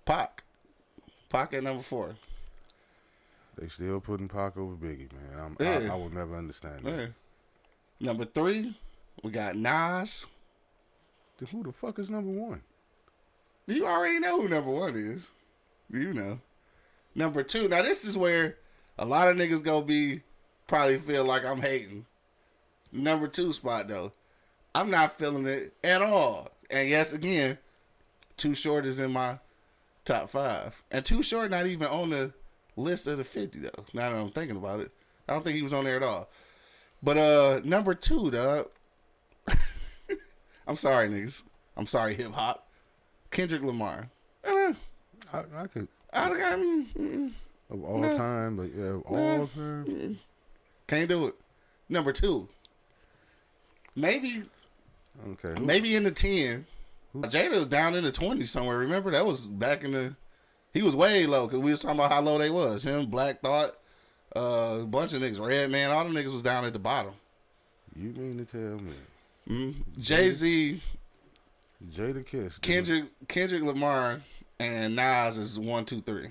Pac. Pac at number 4. They still putting Pac over Biggie, man. Yeah. I will never understand that. Yeah. Number 3, we got Nas. Then who the fuck is number 1? You already know who number 1 is. You know. Number 2. Now this is where a lot of niggas gonna be probably feel like I'm hating. Number 2 spot though. I'm not feeling it at all. And yes, again, Too Short is in my top 5. And Too Short not even on the list of the 50 though. Now that I'm thinking about it. I don't think he was on there at all. But number 2, dog. I'm sorry, niggas. I'm sorry, hip hop. Kendrick Lamar. I could I of all time, but yeah, of all time. Can't do it. Number 2. Maybe Okay. maybe in the 10. Jada was down in the 20s somewhere. Remember that was back in the. He was way low because we was talking about how low they was. Him, Black Thought, a bunch of niggas, Red Man, all them niggas was down at the bottom. You mean to tell me? Jay-Z, Jada Kiss, Kendrick Lamar, and Nas is 1, 2, 3.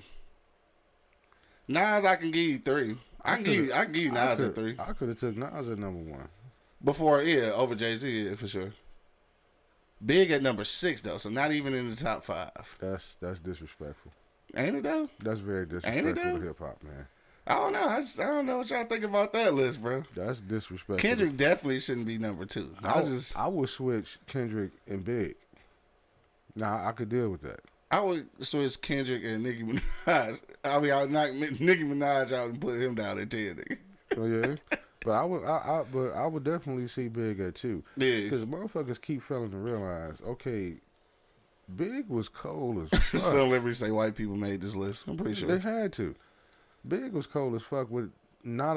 Nas, I can give you 3. I can give you Nas at 3. I could have took Nas at number 1. Before, yeah, over Jay-Z, yeah, for sure. Big at number 6 though, so not even in the top 5. That's disrespectful. Ain't it though? That's very disrespectful to hip hop, man. I don't know. I don't know what y'all think about that list, bro. That's disrespectful. Kendrick definitely shouldn't be number 2. I would switch Kendrick and Big. Nah, I could deal with that. I would switch Kendrick and Nicki Minaj. I mean, I would knock Nicki Minaj out and put him down at 10, nigga. Oh yeah, but I would definitely see Big at 2. Yeah, because motherfuckers keep failing to realize, okay, Big was cold as fuck. Some liberties say white people made this list. I'm pretty sure they had to. Big was cold as fuck with not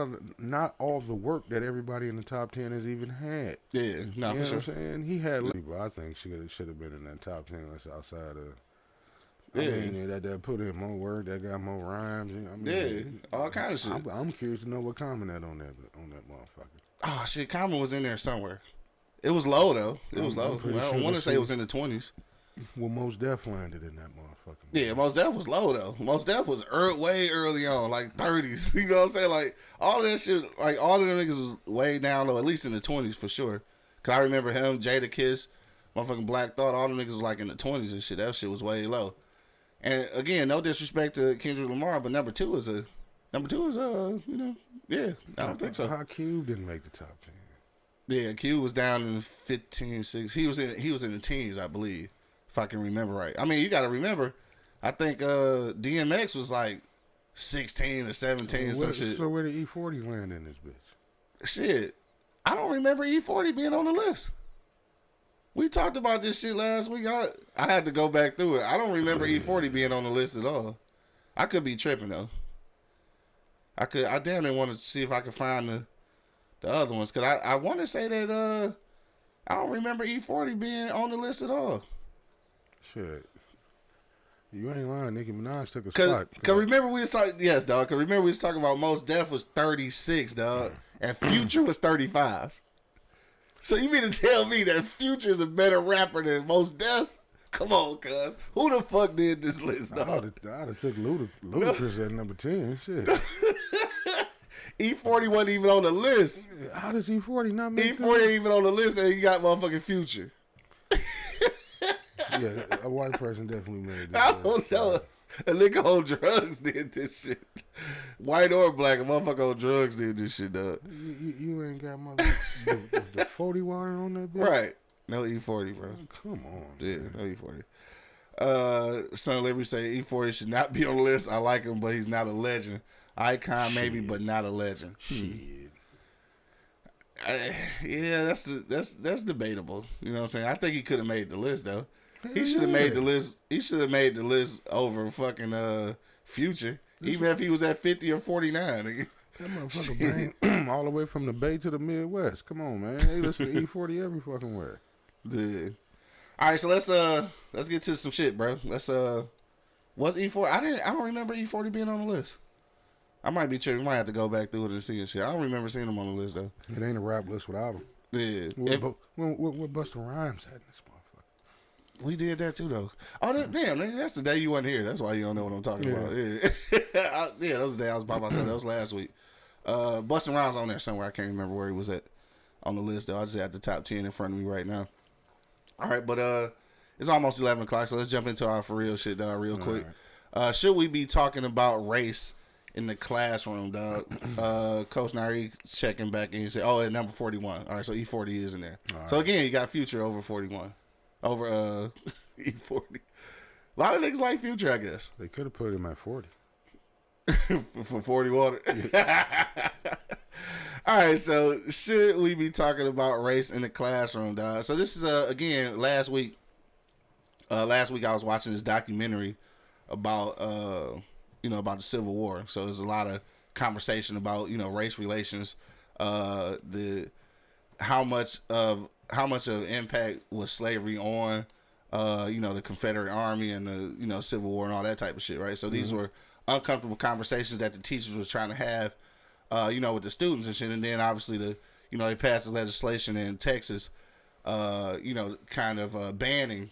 all the work that everybody in the top 10 has even had. Yeah, not for sure. What I'm saying? He had people I think should have been in that top 10 list outside of. I Yeah, mean, that put in more work, that got more rhymes. I mean, yeah, all kind of shit. I'm curious to know what Common had on that motherfucker. Oh shit, Common was in there somewhere. It was low though. It was low. I don't want to say it was in the 20s. Well, Mos Def landed in that motherfucker. Yeah, Mos Def was low though. Mos Def was way early on, like 30s. You know what I'm saying? Like all of that shit, like all of them niggas was way down low, at least in the 20s for sure. Cause I remember him, Jada Kiss, motherfucking Black Thought, all them niggas was like in the 20s and shit. That shit was way low. And again, no disrespect to Kendrick Lamar, but number two is you know, yeah, I don't think so. How Cube didn't make the top 10? Yeah, Q was down in 15, 6. He was in the teens, I believe, if I can remember right. I mean, you got to remember, I think DMX was like 16 or 17 or some shit. So where did E40 land in this bitch? Shit, I don't remember E40 being on the list. We talked about this shit last week. I had to go back through it. I don't remember E40 being on the list at all. I could be tripping though. I damn near want to see if I could find the other ones, cause I want to say that I don't remember E40 being on the list at all. Shit, you ain't lying. Nicki Minaj took a spot. spot. Cause remember we was talking, yes, dog. Cause remember we was talking about Mos Def was 36, dog, and Future was 35. So you mean to tell me that Future is a better rapper than Mos Def? Come on, cuz. Who the fuck did this list, dog? I'd have took Ludacris at number 10. Shit. E40 wasn't even on the list. How does E40 not make E40 ain't even on the list, and you got motherfucking Future. Yeah, a white person definitely made this. I don't know. A nigga on drugs did this shit. White or black, a motherfucker on drugs did this shit, dog. You ain't got the 40 water on that bitch? Right. No E40, bro. Oh, come on. Yeah, no E40. Son of Liberty say E40 should not be on the list. I like him, but he's not a legend. Icon maybe, but not a legend. Shit. Yeah, that's debatable. You know what I'm saying? I think he could have made the list though. He should have made the list. He should have made the list over fucking Future, even if he was at 50 or 49. That motherfucker bang all the way from the Bay to the Midwest. Come on, man. They listen to E40 every fucking where. Dude. All right, so let's get to some shit, bro. What's E40? I don't remember E40 being on the list. I might be tripping. We might have to go back through it and see and shit. I don't remember seeing him on the list though. It ain't a rap list without him. Yeah. What Busta Rhymes had in this motherfucker? We did that too, though. Oh, damn, that's the day you wasn't here. That's why you don't know what I'm talking about. Yeah, yeah, that was the day I was by myself. That was last week. Bustin' Rhymes on there somewhere. I can't remember where he was at on the list, though. I just had the top 10 in front of me right now. All right, but it's almost 11 o'clock, so let's jump into our for real shit, dog, real quick. Right. Should we be talking about race in the classroom, dog? Coach Nari checking back and he said, oh, at number 41. All right, so E40 is in there. All so, right. Again, you got Future over 41. Over E40. A lot of niggas like Future, I guess. They could have put him at 40. For 41. Yeah. All right, so should we be talking about race in the classroom, dog? So this is, again, last week I was watching this documentary about, about the Civil War. So there's a lot of conversation about, race relations, how much of impact was slavery on, the Confederate Army and the, Civil War and all that type of shit, right? So these were uncomfortable conversations that the teachers was trying to have, with the students and shit. And then obviously they passed the legislation in Texas, kind of banning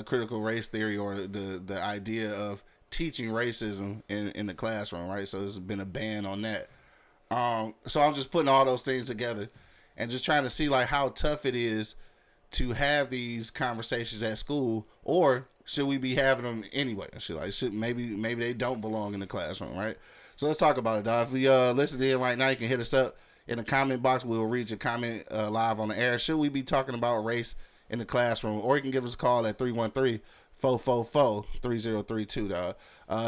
critical race theory or the idea of teaching racism in the classroom, right? So there's been a ban on that. So I'm just putting all those things together and just trying to see like how tough it is to have these conversations at school, or should we be having them anyway? Maybe they don't belong in the classroom, right? So let's talk about it, dog. If we listen in right now, you can hit us up in the comment box. We will read your comment live on the air. Should we be talking about race in the classroom? Or you can give us a call at 313-444-3032, dog.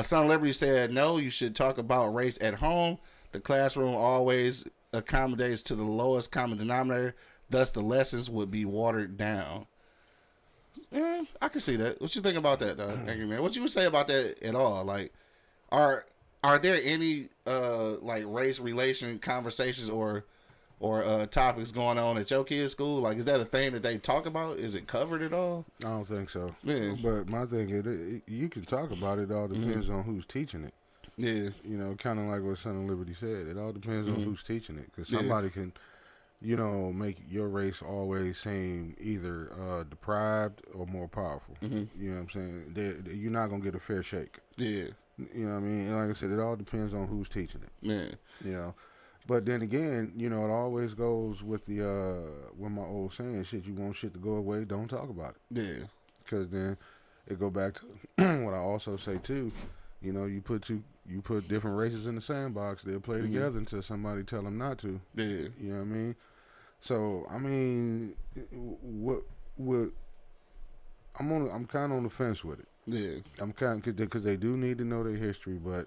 Son of Liberty said, no, you should talk about race at home. The classroom always accommodates to the lowest common denominator. Thus, the lessons would be watered down. Yeah, I can see that. What you think about that, Angry Man? What you would say about that at all? Like, are there any like race relation conversations or topics going on at your kids' school? Like, is that a thing that they talk about? Is it covered at all? I don't think so. Yeah. But my thing is, you can talk about it. It all depends on who's teaching it. Yeah. Kind of like what Son of Liberty said. It all depends on who's teaching it. Because somebody can, make your race always seem either deprived or more powerful. You know what I'm saying? You're not going to get a fair shake. Yeah. You know what I mean? And like I said, it all depends on who's teaching it. Yeah. But then again, it always goes with with my old saying, shit, you want shit to go away, don't talk about it. Yeah. Because then it go back to what I also say too. You put different races in the sandbox, they'll play together until somebody tell them not to. Yeah. You know what I mean? So I mean, what I'm kind of on the fence with it. Yeah. I'm kind of because they do need to know their history, but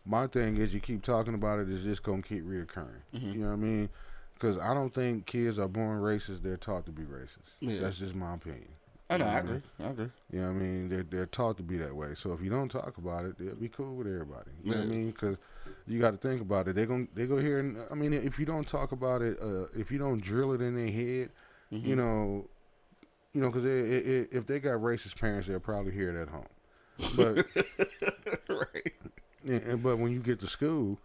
my thing is you keep talking about it, it's just gonna keep reoccurring. You know what I mean? Because I don't think kids are born racist; they're taught to be racist. Yeah. That's just my opinion. I agree. You know what I mean? They're taught to be that way. So if you don't talk about it, they'll be cool with everybody. You know what I mean? Because you got to think about it. They go here and I mean, if you don't talk about it, if you don't drill it in their head, because if they got racist parents, they'll probably hear it at home. But right. But when you get to school.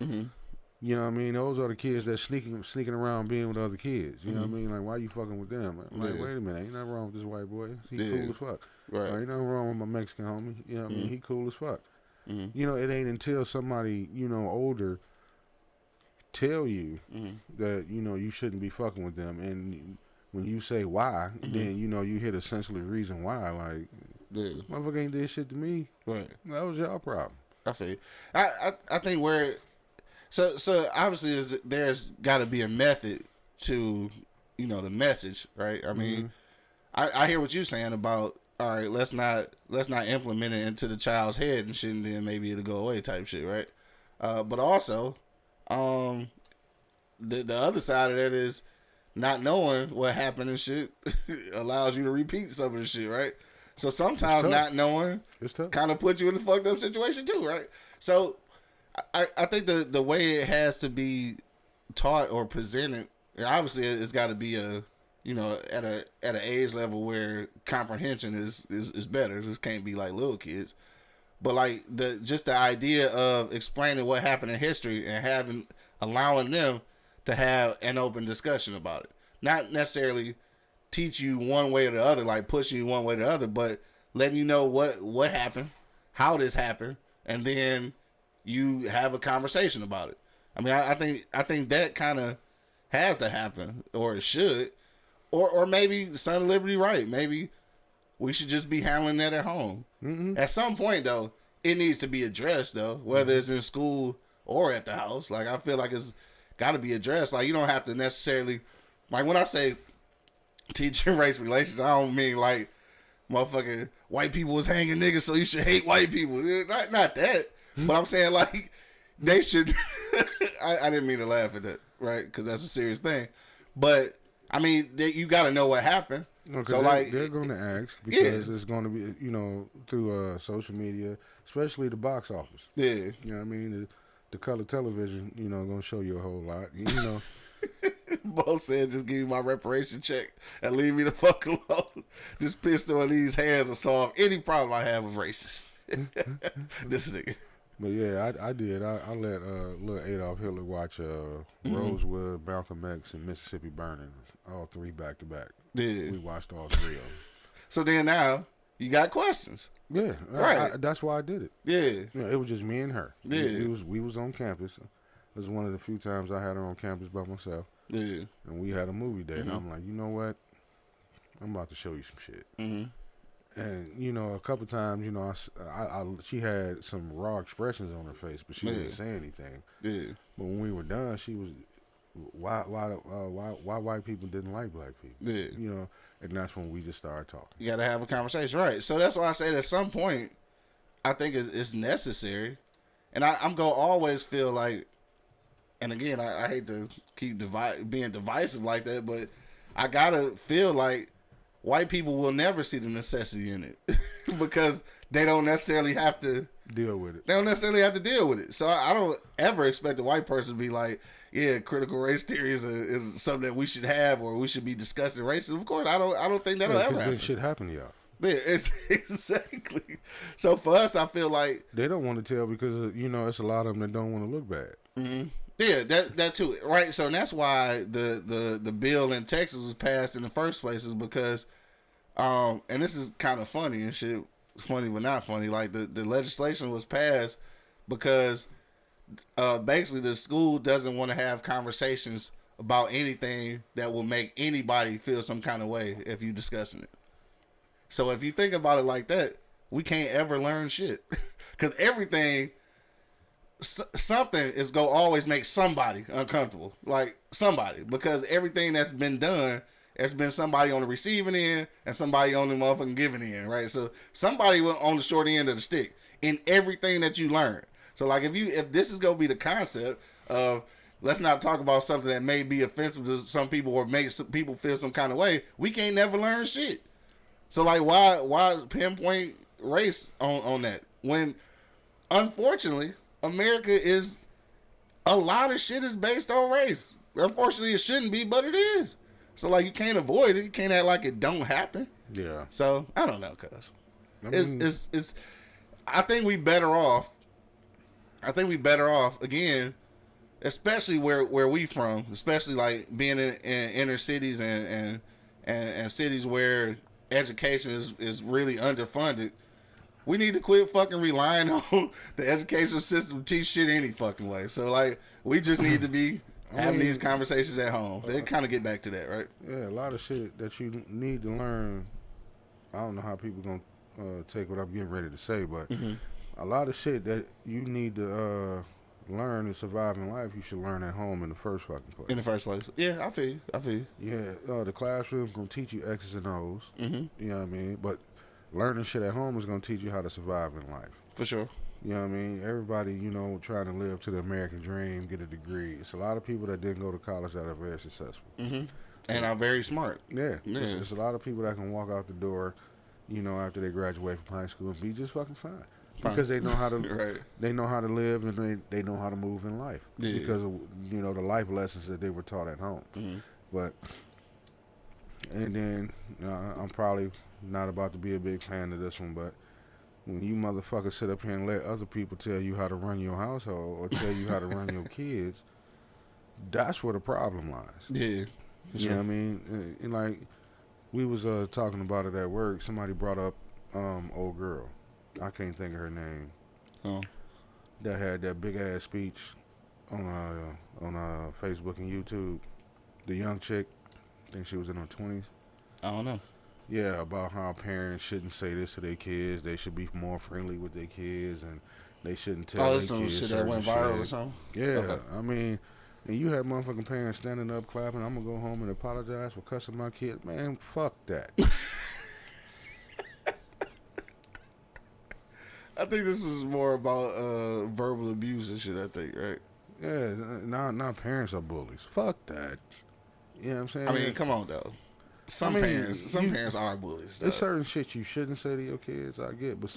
You know what I mean? Those are the kids that sneaking around being with other kids. You know what I mean? Like, why you fucking with them? I'm like, wait a minute. Ain't nothing wrong with this white boy. He cool as fuck. Right. Ain't nothing wrong with my Mexican homie. You know what I mean? He cool as fuck. It ain't until somebody, older tell you that, you shouldn't be fucking with them. And when you say why, then, you hit essentially the reason why. Like, motherfucker ain't did shit to me. Right. That was your problem. I feel you. I think where... So obviously there's got to be a method to, the message, right? I mean, I hear what you're saying about, all right, let's not implement it into the child's head and shit, and then maybe it'll go away type shit, right? But also, the other side of that is not knowing what happened and shit allows you to repeat some of the shit, right? So sometimes not knowing kind of puts you in a fucked up situation too, right? So I think the way it has to be taught or presented, obviously it's got to be at an age level where comprehension is better. This can't be like little kids, but like the idea of explaining what happened in history and allowing them to have an open discussion about it, not necessarily teach you one way or the other, like pushing you one way or the other, but letting you know what happened, how this happened, and then you have a conversation about it. I mean, I think that kind of has to happen, or it should, or maybe Son of Liberty right. Maybe we should just be handling that at home. Mm-hmm. At some point, though, it needs to be addressed, though, whether it's in school or at the house. Like, I feel like it's got to be addressed. Like, you don't have to necessarily, like, when I say teaching race relations, I don't mean like motherfucking white people was hanging niggas, so you should hate white people. Not that. But I'm saying, like, they should. I didn't mean to laugh at that, right? Because that's a serious thing. But I mean, you got to know what happened. No, so they're going to ask because it's going to be, through social media, especially the box office. Yeah. You know what I mean? The color television, going to show you a whole lot. Bo said, just give me my reparation check and leave me the fuck alone. This pistol in these hands will solve any problem I have with racists. This nigga. But yeah, I did. I let little Adolf Hitler watch Rosewood, Malcolm X, and Mississippi Burning, all three back to back. Yeah. We watched all three of them. So then now you got questions. Yeah, right. That's why I did it. Yeah, it was just me and her. Yeah, we was on campus. It was one of the few times I had her on campus by myself. Yeah, and we had a movie day, and I'm like, you know what? I'm about to show you some shit. Mm-hmm. And a couple times, she had some raw expressions on her face, but she didn't say anything. Yeah. But when we were done, she was, why white people didn't like black people? Yeah. And that's when we just started talking. You got to have a conversation, right? So that's why I say at some point, I think it's necessary, and I'm gonna always feel like, and again, I hate to keep being divisive like that, but I gotta feel like white people will never see the necessity in it because they don't necessarily have to deal with it. They don't necessarily have to deal with it. So I don't ever expect a white person to be like, yeah, critical race theory is something that we should have or we should be discussing racism. Of course, I don't think that'll ever happen. Shit happen to y'all. Yeah, exactly. So for us, I feel like they don't want to tell because it's a lot of them that don't want to look bad. Mm-hmm. Yeah, that too, right? So that's why the bill in Texas was passed in the first place is because, and this is kind of funny and shit. It's funny but not funny. Like the legislation was passed because basically the school doesn't want to have conversations about anything that will make anybody feel some kind of way if you're discussing it. So if you think about it like that, we can't ever learn shit because everything. Something is going to always make somebody uncomfortable. Like somebody. Because everything that's been done, there's been somebody on the receiving end and somebody on the motherfucking giving end, right? So somebody went on the short end of the stick in everything that you learn. So like if this is going to be the concept of let's not talk about something that may be offensive to some people or make some people feel some kind of way, we can't never learn shit. So like why pinpoint race on that? When unfortunately America is a lot of shit is based on race. Unfortunately, it shouldn't be, but it is. So like you can't avoid it. You can't act like it don't happen. Yeah. So I don't know, cuz it's. I think we better off. Again, especially where we from, especially like being in inner cities and cities where education is really underfunded. We need to quit fucking relying on the educational system to teach shit any fucking way. So, like, we just need to be having these conversations at home. They kind of get back to that, right? Yeah, a lot of shit that you need to learn. I don't know how people going to take what I'm getting ready to say, but a lot of shit that you need to learn to survive in life, you should learn at home in the first fucking place. In the first place. Yeah, I feel you. Yeah, the classroom's going to teach you X's and O's. You know what I mean? But learning shit at home is going to teach you how to survive in life. For sure. You know what I mean? Everybody, trying to live to the American dream, get a degree. It's a lot of people that didn't go to college that are very successful. And are very smart. Yeah. It's a lot of people that can walk out the door, after they graduate from high school and be just fucking fine. Because they know how to they know how to live and they know how to move in life. Yeah. Because of, the life lessons that they were taught at home. But, and then, I'm probably not about to be a big fan of this one, but when you motherfuckers sit up here and let other people tell you how to run your household or tell you how to run your kids, that's where the problem lies. Yeah. You know what I mean? And like, We was talking about it at work. Somebody brought up old girl. I can't think of her name. Oh. That had that big ass speech on Facebook and YouTube. The young chick, I think she was in her 20s. I don't know. Yeah, about how parents shouldn't say this to their kids. They should be more friendly with their kids, and they shouldn't tell their this some kids shit that went viral or something? Yeah, Okay. I mean, and you had motherfucking parents standing up clapping. I'm gonna go home and apologize for cussing my kid. Man, fuck that. I think this is more about verbal abuse and shit, I think, right? Yeah, now parents are bullies. Fuck that. You know what I'm saying? I mean, come on, though. Some parents are bullies, though. There's certain shit you shouldn't say to your kids, I get, but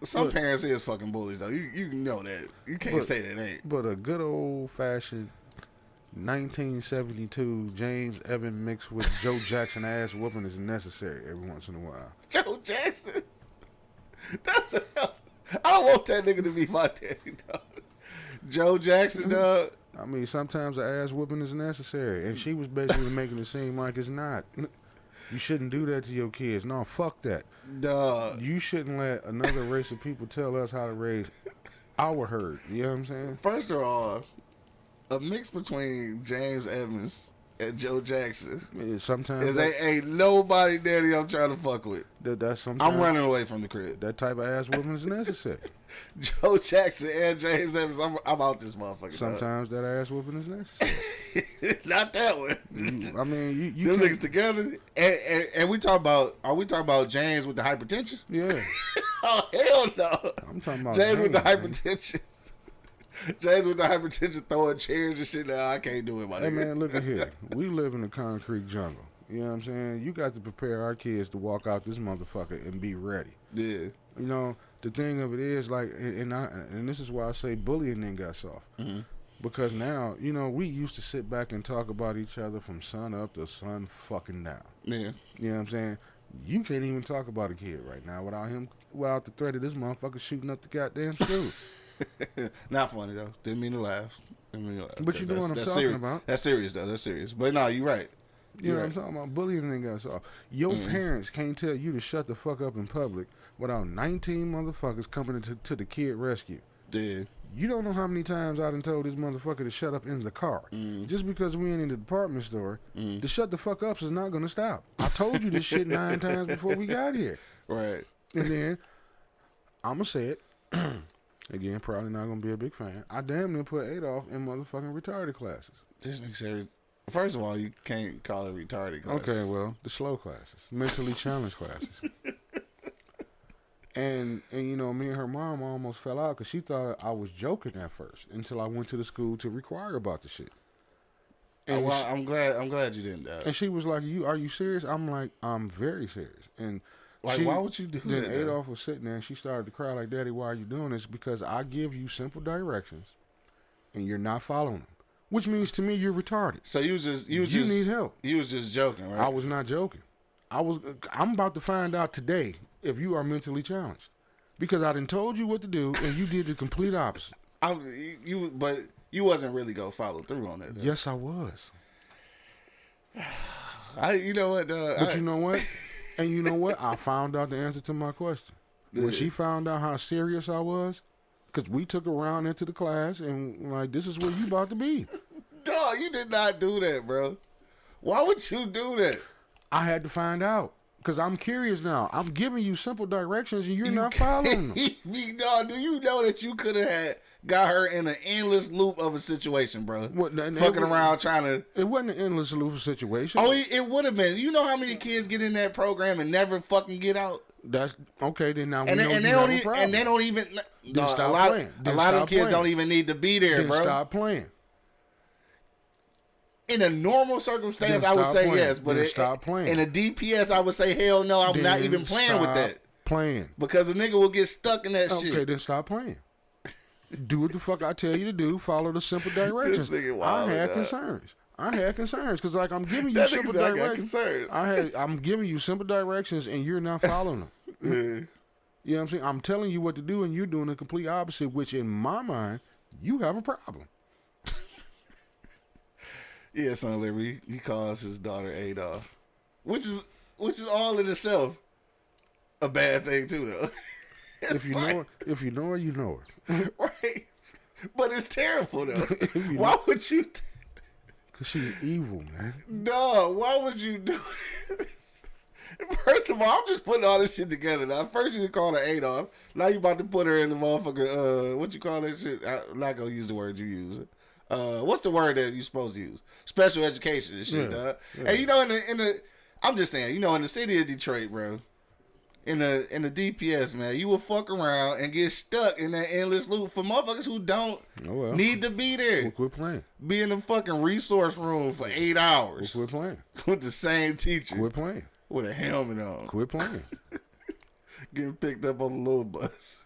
some parents is fucking bullies, though. You know that. You can't say that ain't. But a good old-fashioned 1972 James Evan mixed with Joe Jackson ass whooping is necessary every once in a while. Joe Jackson? That's a hell. I don't want that nigga to be my daddy, dog. Joe Jackson, dog. I mean, sometimes an ass whooping is necessary, and she was basically making it seem like it's not. You shouldn't do that to your kids. No, fuck that. Dog. You shouldn't let another race of people tell us how to raise our herd. You know what I'm saying? First of all, a mix between James Evans and Joe Jackson Sometimes ain't nobody daddy I'm trying to fuck with. That's sometimes I'm running away from the crib. that type of ass whooping is necessary. Joe Jackson and James Evans, I'm out this motherfucker. Sometimes that ass whooping is necessary. Not that one. I mean, you Them can't- niggas together, and we talk about. Are we talking about James with the hypertension? Yeah, Oh hell no! I'm talking about James with the man. hypertension. James with the hypertension throwing chairs and shit. Nah, I can't do it, my Hey nigga. man, look at here. We live in a concrete jungle. You know what I'm saying? You got to prepare our kids to walk out this motherfucker and be ready. Yeah. You know, the thing of it is, like, and this is why I say bullying then got soft. Mm-hmm. Because now, you know, we used to sit back and talk about each other from sun up to sun fucking down. Yeah. You know what I'm saying? You can't even talk about a kid right now without the threat of this motherfucker shooting up the goddamn school. Not funny though. Didn't mean to laugh. But you know what I'm that's talking serious. about. That's serious though. That's serious. But no, you're right. You know what I'm talking about? Bullying then got soft. Your parents can't tell you to shut the fuck up in public without 19 motherfuckers coming to the kid rescue. Yeah. You don't know how many times I done told this motherfucker to shut up in the car. Just because we ain't in the department store, the shut the fuck ups is not going to stop. I told you this shit 9 times before we got here. Right. And then, I'm going to say it. Again, probably not going to be a big fan. I damn near put Adolf in motherfucking retarded classes. This nigga serious. First of all, you can't call it retarded classes. Okay, well, the slow classes. Mentally challenged classes. And you know, me and her mom almost fell out because she thought I was joking at first until I went to the school to inquire about the shit. And well, I'm glad you didn't die. and she was like, are you serious? I'm like, I'm very serious. And Like, why would you do then that? Then Adolph was sitting there and she started to cry like, Daddy, why are you doing this? Because I give you simple directions and you're not following them. Which means to me you're retarded. So you need help. You was just joking, right? I was not joking. I'm about to find out today if you are mentally challenged. Because I done told you what to do and you did the complete opposite. But you wasn't really gonna follow through on that. Though. Yes, I was. You know what? But you know what? And you know what? I found out the answer to my question. When she found out how serious I was, because we took her around into the class and like, this is where you about to be. Dog, you did not do that, bro. Why would you do that? I had to find out. Because I'm curious now. I'm giving you simple directions and you're not following them. Dog, do you know that you could have got her in an endless loop of a situation, bro? Fucking around trying to... It wasn't an endless loop situation. Oh, it would have been. You know how many kids get in that program and never fucking get out? That's okay. Then now we And know they you don't have a even. problem. And they don't even. Dog, stop a lot playing. a Then lot of stop kids playing. don't even need to be there, Then bro. stop playing. In a normal circumstance, Then I would stop say playing. yes, but Then stop playing. in a DPS, I would say hell no. I'm not Then even playing with stop that Playing. because a nigga will get stuck in that Okay, shit. then stop playing. Do what the fuck I tell you to do. Follow the simple directions. nigga I wild, had dog. concerns. I had concerns because like I'm giving you That simple nigga said I got directions. concerns. I'm giving you simple directions and you're not following them. You know what I'm saying? I'm telling you what to do and you're doing the complete opposite, which in my mind, you have a problem. Yeah, son, Larry, he calls his daughter Adolf, which which is all in itself a bad thing too, though. If you know her, you know her. Right. But it's terrible though. Why would you? Cause she's evil, man. No, why would you do it? First of all, I'm just putting all this shit together. Now, first you call her Adolf. Now you about to put her in the motherfucker. What you call that shit? I'm not gonna use the word you use. What's the word that you supposed to use? Special education and shit, dog. Yeah. And you know, in the, I'm just saying, you know, in the city of Detroit, bro. In the DPS, man, you will fuck around and get stuck in that endless loop for motherfuckers who don't need to be there. We'll quit playing. Be in the fucking resource room for 8 hours. We'll quit playing. With the same teacher. Quit playing. With a helmet on. Quit playing. Getting picked up on the little bus.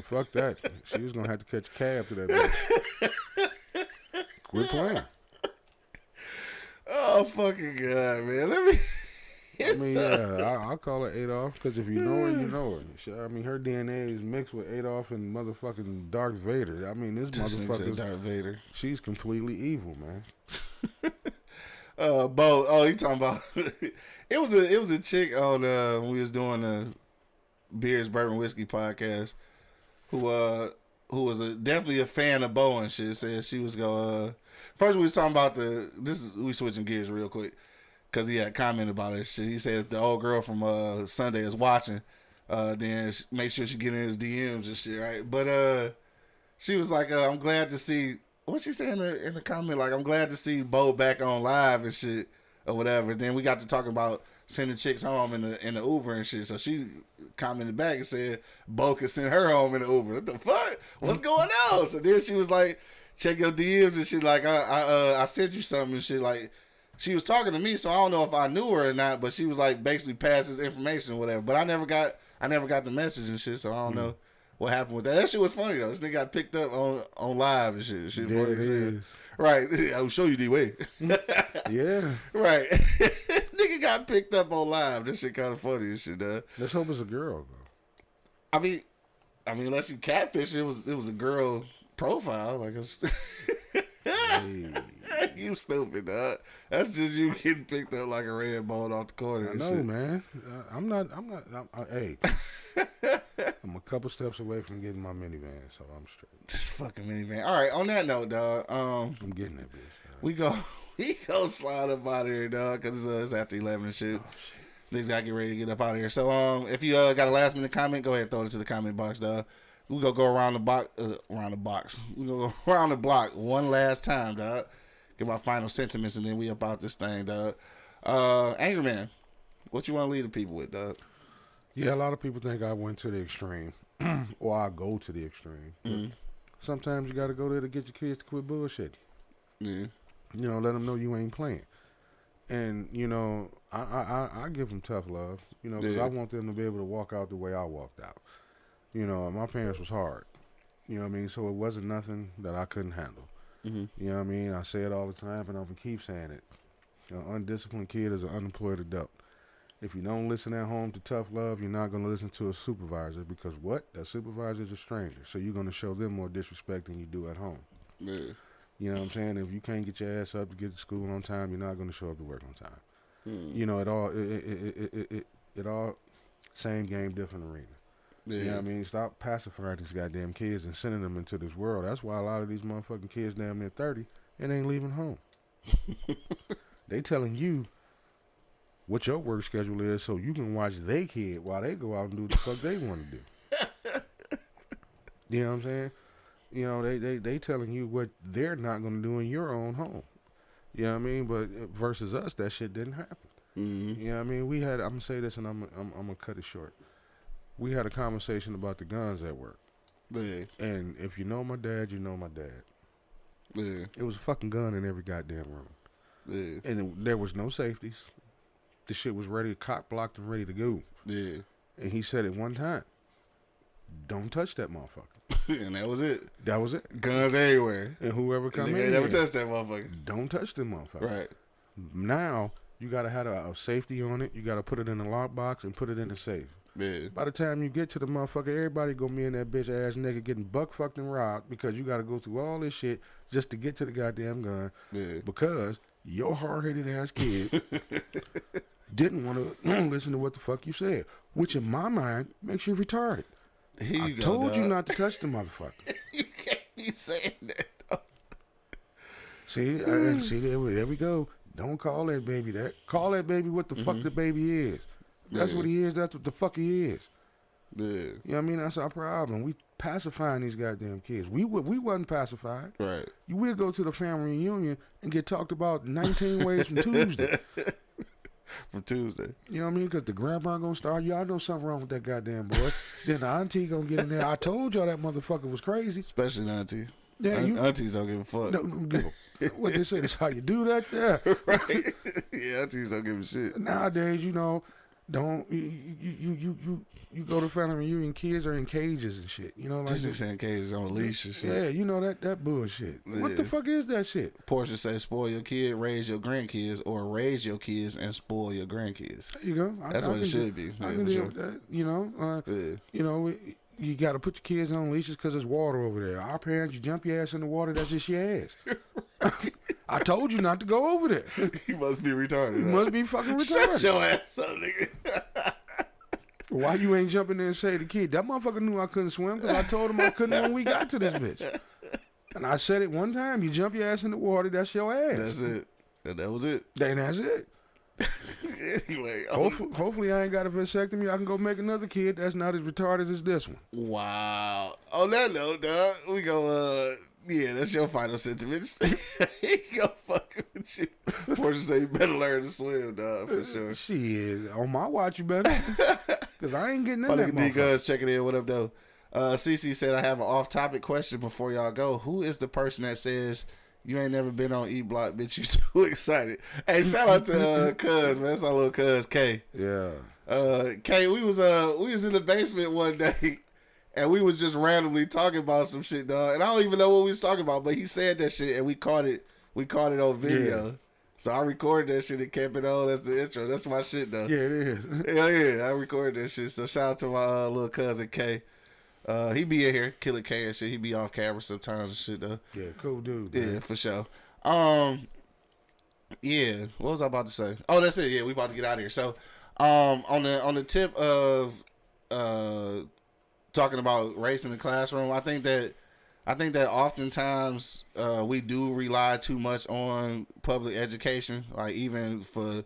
Fuck that. She was going to have to catch a cab to that bus. Quit playing. Oh, fucking God, man. Let me... I mean, yeah, I'll call her Adolf because if you know her, you know her. I mean, her DNA is mixed with Adolf and motherfucking Darth Vader. I mean, this motherfucker, Darth Vader. She's completely evil, man. Bo. Oh, you talking about? It was a chick on when we was doing the Beers Bourbon Whiskey podcast who was definitely a fan of Bo and shit. Said she was going. First we was talking about we switching gears real quick. Cause he had commented about it. Shit. He said if the old girl from Sunday is watching, then make sure she get in his DMs and shit, right? But she was like, I'm glad to see. What she said in the comment? Like, I'm glad to see Bo back on live and shit or whatever. Then we got to talking about sending chicks home in the Uber and shit. So she commented back and said Bo could send her home in the Uber. What the fuck? What's going on? So then she was like, check your DMs and shit. Like I sent you something and shit. Like. She was talking to me, so I don't know if I knew her or not, but she was like basically passes information or whatever. But I never got the message and shit, so I don't know what happened with that. That shit was funny though. This nigga got picked up on live and shit. Shit funny as hell. Right. I'll show you the way. Yeah. Right. Nigga got picked up on live. That shit kind of funny and shit, dog. Let's hope it's a girl though. I mean, unless you catfish, it was a girl profile, like a. Hey. You stupid, dog. That's just you getting picked up like a red ball off the corner. I know, shit. Man. I'm not. Hey, I'm a couple steps away from getting my minivan, so I'm straight. This fucking minivan. All right. On that note, dog. I'm getting that bitch. We go slide up out of here, dog, because it's after 11 and shit. Oh, shit. Niggas gotta get ready to get up out of here. So if you got a last minute comment, go ahead and throw it into the comment box, dog. We gonna go around the box. We gonna go around the block one last time, dog. Give our final sentiments and then we up out this thing, dog. Angry Man, what you want to leave the people with, dog? Yeah, a lot of people think I went to the extreme, or I go to the extreme. Mm-hmm. Sometimes you got to go there to get your kids to quit bullshit. Yeah. You know, let them know you ain't playing. And, you know, I give them tough love, you know, because I want them to be able to walk out the way I walked out. You know, my parents was hard. You know what I mean? So it wasn't nothing that I couldn't handle. Mm-hmm. You know what I mean? I say it all the time, and I'm going to keep saying it. An undisciplined kid is an unemployed adult. If you don't listen at home to tough love, you're not going to listen to a supervisor because what? That supervisor is a stranger. So you're going to show them more disrespect than you do at home. Yeah. You know what I'm saying? If you can't get your ass up to get to school on time, you're not going to show up to work on time. Mm. You know, it all same game, different arena. Yeah. You know what I mean? Stop pacifying these goddamn kids and sending them into this world. That's why a lot of these motherfucking kids damn near 30 and ain't leaving home. They telling you what your work schedule is so you can watch their kid while they go out and do the fuck they want to do. You know what I'm saying? You know, they telling you what they're not going to do in your own home. You know what I mean? But versus us, that shit didn't happen. Mm-hmm. You know what I mean? I'm going to say this and I'm going to cut it short. We had a conversation about the guns at work. Yeah. And if you know my dad, you know my dad. Yeah. It was a fucking gun in every goddamn room. Yeah. And there was no safeties. The shit was ready, cock blocked and ready to go. Yeah. And he said it one time, don't touch that motherfucker. And that was it. That was it. Guns everywhere. And whoever come in ain't never touched that motherfucker. Don't touch that motherfucker. Right. Now, you got to have a safety on it. You got to put it in a lockbox and put it in the safe. Yeah. By the time you get to the motherfucker, everybody gonna be in that bitch ass nigga getting buck fucked and robbed because you gotta go through all this shit just to get to the goddamn gun. Yeah. Because your hard-headed ass kid didn't want to listen to what the fuck you said, which in my mind makes you retarded. Here you I told you dog. not to touch the motherfucker. You can't be saying that, though. See, there we go. Don't call that baby that. Call that baby what the fuck the baby is. That's what he is. That's what the fuck he is. Yeah. You know what I mean? That's our problem. We pacifying these goddamn kids. We wasn't pacified. Right. We'll go to the family reunion and get talked about 19 ways from Tuesday. From Tuesday. You know what I mean? Because the grandma gonna start, y'all know something wrong with that goddamn boy. Then the auntie gonna get in there. I told y'all that motherfucker was crazy. Especially the auntie. Yeah, aunties don't give a fuck. Don't give a, what they say, that's how you do that there. Right. Yeah, aunties don't give a shit. Nowadays, you know, don't you go to family reunion, kids are in cages and shit. You know, like Just saying cages on a leash and shit. Yeah, you know that bullshit. Yeah. What the fuck is that shit? Portia say, spoil your kid, raise your grandkids, or raise your kids and spoil your grandkids. There you go. That's what it should be. I Yeah, can for deal sure. with that. You know, Yeah. you know, you got to put your kids on leashes because there's water over there. Our parents, you jump your ass in the water, that's just your ass. I told you not to go over there. You must be retarded. You must be fucking Shut retarded. your ass up, nigga. Why you ain't jumping there and say to the kid, that motherfucker knew I couldn't swim because I told him I couldn't when we got to this bitch. And I said it one time, you jump your ass in the water, that's your ass. That's it. And that was it. Then that's it. Anyway. Hopefully I ain't got a vasectomy. I can go make another kid that's not as retarded as this one. Wow. On that note, dog, we go, yeah, that's your final sentiments. He go fucking with you. Portia say you better learn to swim, dog, for sure. Shit, on my watch you better. Because I ain't getting in My that nigga D motherfucker. Guns checking in. What up, though? CC said, I have an off-topic question before y'all go. Who is the person that says, you ain't never been on E Block, bitch, you too excited? Hey, shout out to Cuz, man. That's our little Cuz, K. Yeah. K, we was in the basement one day, and we was just randomly talking about some shit, dog. And I don't even know what we was talking about, but he said that shit, and we caught it on video. Yeah. So I recorded that shit and kept it on as the intro. That's my shit, though. Yeah, it is. Yeah, I recorded that shit. So shout out to my little cousin K. He be in here, Killer K and shit. He be off camera sometimes and shit, though. Yeah, cool dude. Yeah, Man. for sure. Yeah, what was I about to say? Oh, that's it. Yeah, we about to get out of here. So, on the tip of talking about race in the classroom, I think that oftentimes we do rely too much on public education, like even for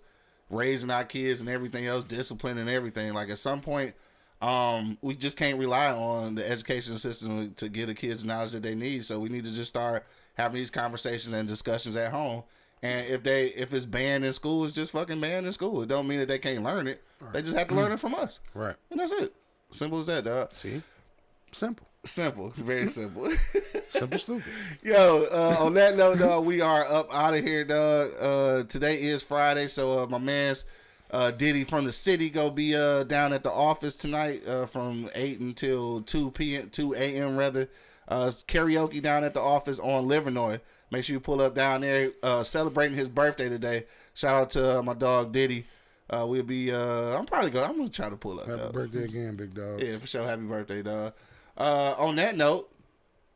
raising our kids and everything else, discipline and everything. Like at some point, we just can't rely on the education system to give the kids the knowledge that they need. So we need to just start having these conversations and discussions at home. And if it's banned in school, it's just fucking banned in school. It don't mean that they can't learn it. Right. They just have to learn it from us. Right. And that's it. Simple as that, dog. See? Simple. Simple. Very simple. Simple, stupid. Yo, on that note, dog, we are up out of here, dog. Today is Friday, so my man's Diddy from the city gonna be down at the office tonight from 8 until 2 a.m. rather. Karaoke down at the office on Livernois. Make sure you pull up down there. Celebrating his birthday today. Shout out to my dog Diddy. We'll be. I'm gonna try to pull up. Happy dog. birthday again, big dog. Yeah, for sure. Happy birthday, dog. On that note,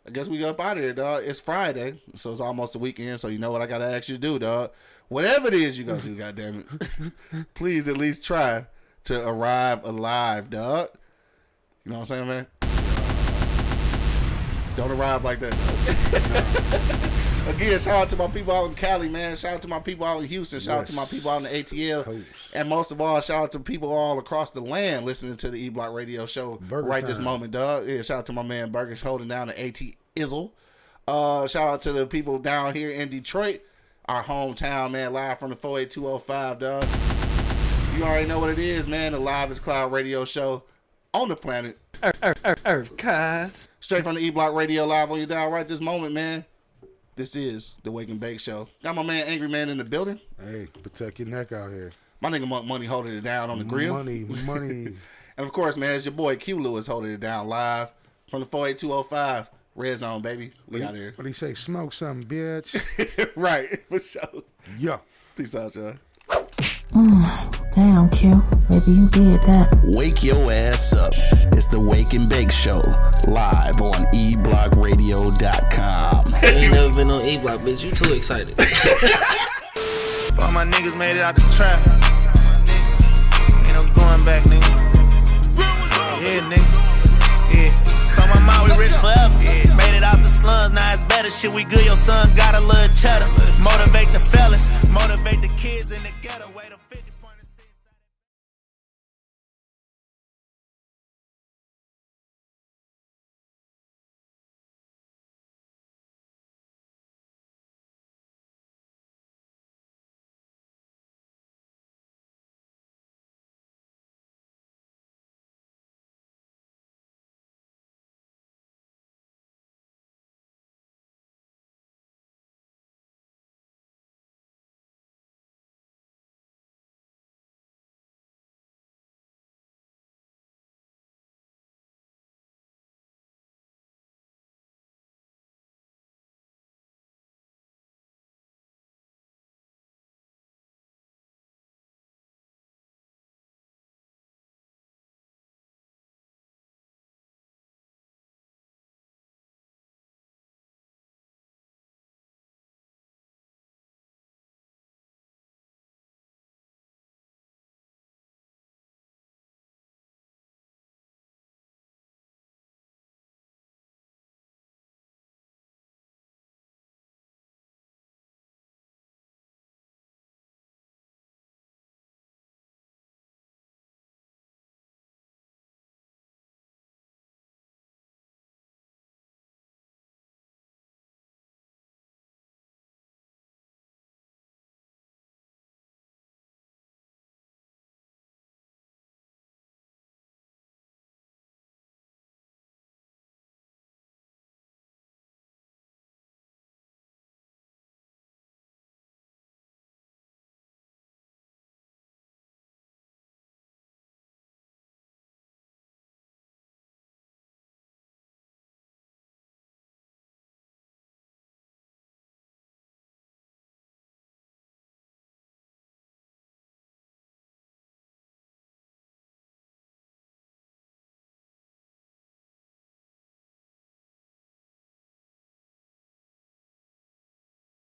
I guess we up out of here, dog. It's Friday, so it's almost the weekend. So you know what I gotta ask you to do, dog. Whatever it is you gonna do, goddamn it, please at least try to arrive alive, dog. You know what I'm saying, man? Don't arrive like that, dog. Again, shout out to my people out in Cali, man. Shout out to my people out in Houston. Shout out to my people out in the ATL. Coach. And most of all, shout out to people all across the land listening to the E Block Radio Show right this moment, dog. Yeah, shout out to my man Burgers holding down the AT Izzle. Shout out to the people down here in Detroit, our hometown, man, live from the 48205, dog. You already know what it is, man. The Live is Cloud Radio Show on the planet. Earth, cuz. Straight from the E Block Radio live on your dial right this moment, man. This is the Wake and Bake Show. Got my man Angry Man in the building. Hey, protect your neck out here. My nigga Money holding it down on the grill. Money. And of course, man, it's your boy Q Lewis holding it down live from the 48205. Red Zone, baby. We out here. What do you say? Smoke something, bitch. Right, for sure. Yeah. Peace out, y'all. Damn, Q. Maybe you did that. Wake your ass up. It's the Wake and Bake Show, live on eblockradio.com. You ain't never been on E Block, bitch. You too excited. All my niggas made it out the trap. going back, nigga. Yeah, nigga. Yeah. Told my mom we rich forever. Yeah. Made it out the slums, now it's better. Shit, we good. Your son got a little cheddar. Motivate the fellas, motivate the kids in the ghetto. Way to 50.